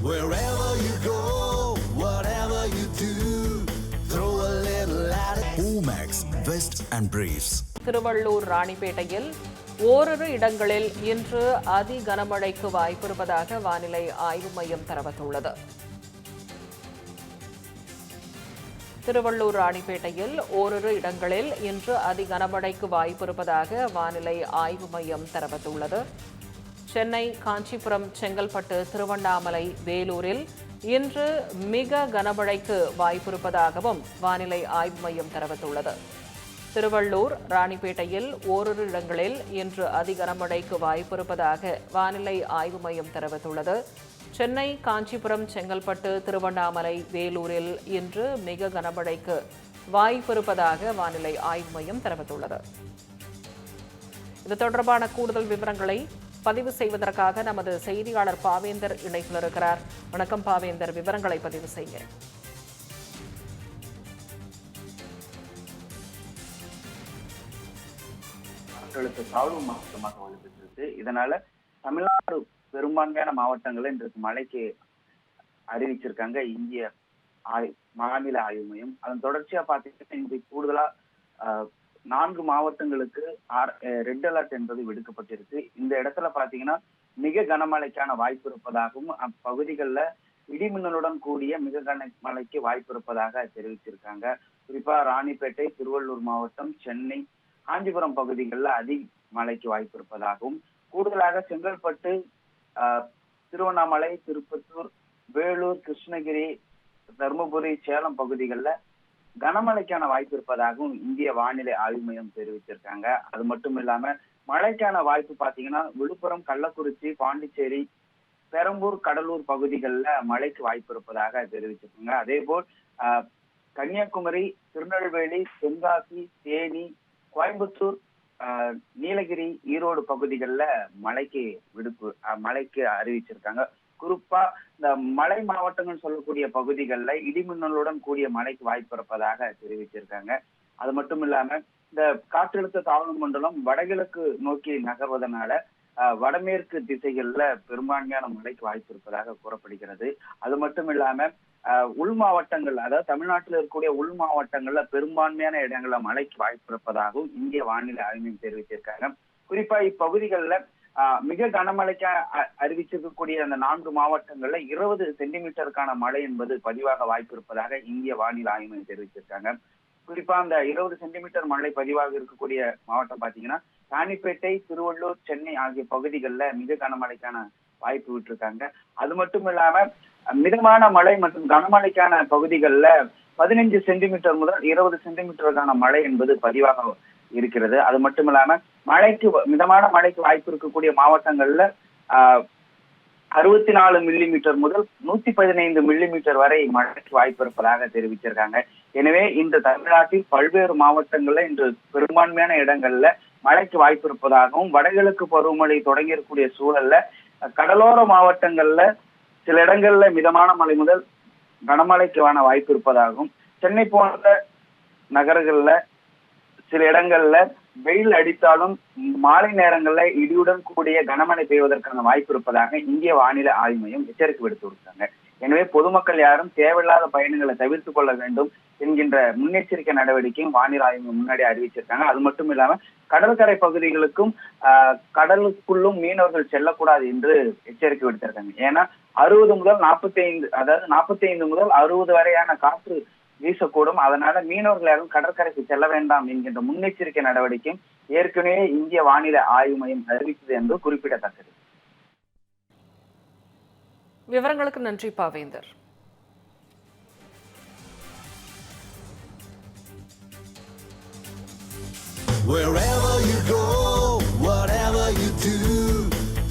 Wherever you go, whatever you do, throw a little at it. Omax, Vest and Briefs. Tiruvallur ராணிப்பேட்டையில் ஓரிரு இடங்களில் இன்று அதி கனமழைக்கு வாய்ப்பிருப்பதாக வானிலை ஆய்வு மையம் தெரிவித்துள்ளது. திருவள்ளூர் ராணிப்பேட்டையில் ஓரிரு இடங்களில் இன்று அதி கனமழைக்கு வாய்ப்பிருப்பதாக வானிலை ஆய்வு மையம் தெரிவித்துள்ளது. சென்னை, காஞ்சிபுரம், செங்கல்பட்டு, திருவண்ணாமலை, வேலூரில் இன்று மிக கனமழைக்கு வாய்ப்பிருப்பதாகவும் வானிலை ஆய்வு மையம் தெரிவித்துள்ளது. திருவள்ளூர், ராணிப்பேட்டையில் ஓரிரு இடங்களில் இன்று அதி கனமழைக்கு வாய்ப்பிருப்பதாக வானிலை ஆய்வு மையம் தெரிவித்துள்ளது. சென்னை, காஞ்சிபுரம், செங்கல்பட்டு, திருவண்ணாமலை, வேலூரில் இன்று மிக கனமழைக்கு வாய்ப்பிருப்பதாக வானிலை ஆய்வு மையம் தெரிவித்துள்ளது. இது தொடர்பான கூடுதல் விவரங்களை பதிவு செய்வதற்காக நமது செய்தியாளர் பாவேந்தர் இணைப்பில் இருக்கிறார். வணக்கம் பாவேந்தர், விவரங்களை பதிவு செய்ய. தாழ்வு மாவட்டமாக வலுப்பெற்றிருக்கு. இதனால தமிழ்நாடு பெரும்பான்மையான மாவட்டங்களை இன்றைக்கு மழைக்கு அறிவிச்சிருக்காங்க இந்திய வானிலை ஆய்வு மையம். அதன் தொடர்ச்சியா பாத்தீங்கன்னா இன்றைக்கு கூடுதலா 4 மாவட்டங்களுக்கு ரெட் அலர்ட் என்பது விடுக்கப்பட்டிருக்கு. இந்த இடத்துல பாத்தீங்கன்னா மிக கனமழைக்கான வாய்ப்பு இருப்பதாகவும் அப்பகுதிகளில் இடிமின்னலுடன் கூடிய மிக கனமழைக்கு வாய்ப்பு இருப்பதாக தெரிவிச்சிருக்காங்க. குறிப்பா ராணிப்பேட்டை, திருவள்ளூர் மாவட்டம், சென்னை, காஞ்சிபுரம் பகுதிகளில் அதிக மழைக்கு வாய்ப்பு இருப்பதாகவும், கூடுதலாக செங்கல்பட்டு, திருவண்ணாமலை, திருப்பத்தூர், வேலூர், கிருஷ்ணகிரி, தருமபுரி, சேலம் பகுதிகளில் கனமழைக்கான வாய்ப்பு இருப்பதாகவும் இந்திய வானிலை ஆய்வு மையம் தெரிவிச்சிருக்காங்க. அது மட்டும் இல்லாம மழைக்கான வாய்ப்பு பாத்தீங்கன்னா விழுப்புரம், கள்ளக்குறிச்சி, பாண்டிச்சேரி, பெரம்பூர், கடலூர் பகுதிகளில் மழைக்கு வாய்ப்பு இருப்பதாக தெரிவிச்சிருக்காங்க. அதே போல் கன்னியாகுமரி, திருநெல்வேலி, தென்காசி, தேனி, கோயம்புத்தூர், நீலகிரி, ஈரோடு பகுதிகளில் மழைக்கு அறிவிச்சிருக்காங்க. குறிப்பா இந்த மலை மாவட்டங்கள் சொல்லக்கூடிய பகுதிகளில் இடிமின்னலுடன் கூடிய மழைக்கு வாய்ப்பு இருப்பதாக தெரிவிச்சிருக்காங்க. அது மட்டும் இல்லாம இந்த காற்றழுத்த தாழ்வு மண்டலம் வடகிழக்கு நோக்கி நகர்வதனால வடமேற்கு திசைகள்ல பெரும்பான்மையான மழைக்கு வாய்ப்பு இருப்பதாக கூறப்படுகிறது. அது மட்டும் இல்லாம உள் மாவட்டங்கள், அதாவது தமிழ்நாட்டில் இருக்கக்கூடிய உள் மாவட்டங்கள்ல பெரும்பான்மையான இடங்கள்ல மழைக்கு வாய்ப்பு இருப்பதாகவும் இந்திய வானிலை ஆய்வு மையம் தெரிவிச்சிருக்காங்க. குறிப்பா இப்பகுதிகளில் மிக கனமழைக்கு அறிவிச்சிருக்கக்கூடிய அந்த 4 மாவட்டங்கள்ல 20 சென்டிமீட்டருக்கான மழை என்பது பதிவாக வாய்ப்பு இருப்பதாக இந்திய வானிலை ஆய்வு மையம் தெரிவிச்சிருக்காங்க. குறிப்பா அந்த 20 சென்டிமீட்டர் மழை பதிவாக இருக்கக்கூடிய மாவட்டம் பாத்தீங்கன்னா ராணிப்பேட்டை, திருவள்ளூர், சென்னை ஆகிய பகுதிகளில் மிக கனமழைக்கான வாய்ப்பு விட்டுருக்காங்க. அது மட்டும் இல்லாம மிதமான மழை மற்றும் கனமழைக்கான பகுதிகளில் 15 சென்டிமீட்டர் முதல் 20 சென்டிமீட்டருக்கான மழை என்பது பதிவாக இருக்கிறது. அது மட்டும் இல்லாம மிதமான மழைக்கு வாய்ப்பு இருக்கக்கூடிய மாவட்டங்கள்ல 64 மில்லிமீட்டர் முதல் 115 மில்லிமீட்டர் வரை மழைக்கு வாய்ப்பு இருப்பதாக தெரிவிச்சிருக்காங்க. எனவே இன்று தமிழ்நாட்டில் பல்வேறு மாவட்டங்கள்ல இன்று பெரும்பான்மையான இடங்கள்ல மழைக்கு வாய்ப்பு இருப்பதாகவும், வடகிழக்கு பருவமழை தொடங்கி இருக்கக்கூடிய சூழல்ல கடலோர மாவட்டங்கள்ல சில இடங்கள்ல மிதமான மழை முதல் கனமழைக்கான வாய்ப்பு இருப்பதாகவும், சென்னை போன்ற நகரங்கள்ல சில இடங்கள்ல வெயில் அடித்தாலும் மாலை நேரங்கள்ல இடியுடன் கூடிய கனமழை பெய்வதற்கான வாய்ப்பு இருப்பதாக இந்திய வானிலை ஆய்வு மையம் எச்சரிக்கை விடுத்து கொடுத்தாங்க. எனவே பொதுமக்கள் யாரும் தேவையில்லாத பயணங்களை தவிர்த்து கொள்ள வேண்டும் என்கின்ற முன்னெச்சரிக்கை நடவடிக்கையும் வானிலை ஆய்வு மையம் முன்னாடி அறிவிச்சிருக்காங்க. அது மட்டும் இல்லாம கடற்கரை பகுதிகளுக்கும் கடலுக்குள்ளும் மீனவர்கள் செல்லக்கூடாது என்று எச்சரிக்கை விடுத்திருக்காங்க. ஏன்னா 60 முதல் 45, அதாவது 45 முதல் 60 வரையான காற்று வீசக்கூடும். அதனால மீனவர்கள் யாரும் கடற்கரைக்கு செல்ல வேண்டாம் என்கின்ற முன்னெச்சரிக்கை நடவடிக்கை ஏற்கனவே இந்திய வானிலை ஆய்வு மையம் அறிவித்தது என்று குறிப்பிடத்தக்கது. விவரங்களுக்கு நன்றி பாவேந்தர். Wherever you go, whatever you do,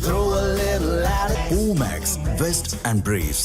throw a little at it. Omax, Vest and Briefs.